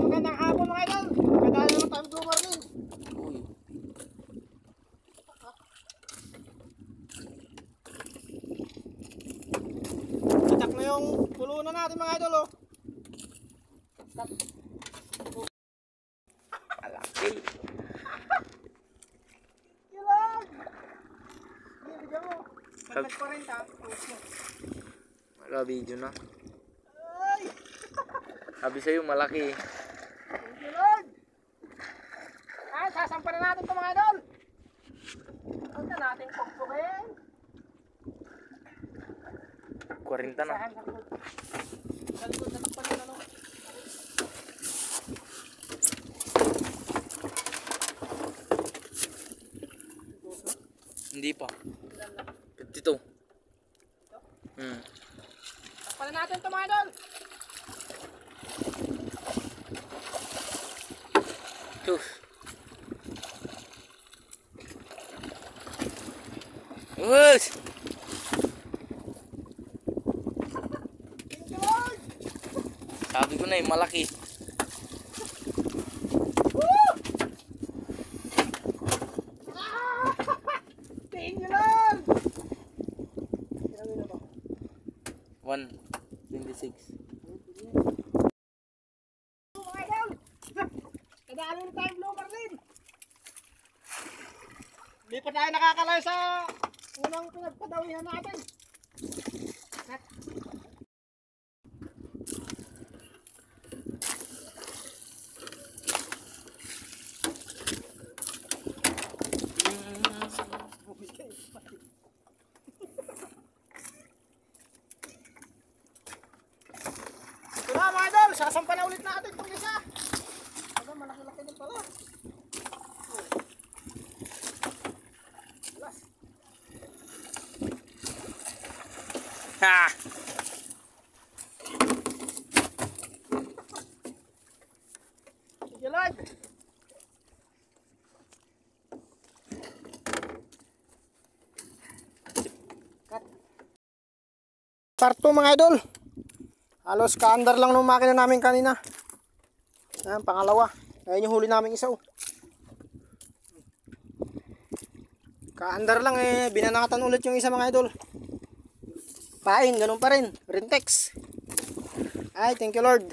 magandang hapon mga idol. Kadali naman tayong blue marlin. Itak na yung pulunan natin mga idol oh. Malaki. Yun! Bibigyan mo. Pagkat 40. Wala video na. Ay! Sabi sa'yo malaki. Thank you Lord! Ay, sasampan na natin ito mga idol. Huwag na natin pagpukin. 40 na. Sa likod na ng panila no. Hindi pa. 52. Takpan na natin ito mga idol. Sus. Us. Thank you Lord! Sabi ko na eh, malaki. Thank you Lord! 126. Mga idol! Kadali na tayong blue marlin. Hindi pa tayo nakakalayo sa unang pinagpadawihan natin. Ito na mga idol, sasampa na ulit natin itong isa. Aga, malaki-laki din pala. Alas. Ha! Thank you Lord. Part 2 mga idol. Halos kaandar lang ng makina namin kanina. Ayan, pangalawa. Ayan yung huli namin isa oh. Kaandar lang eh, binanatan ulit yung isa mga idol. Pain, ganun pa rin. Rintex. Ay, thank you Lord.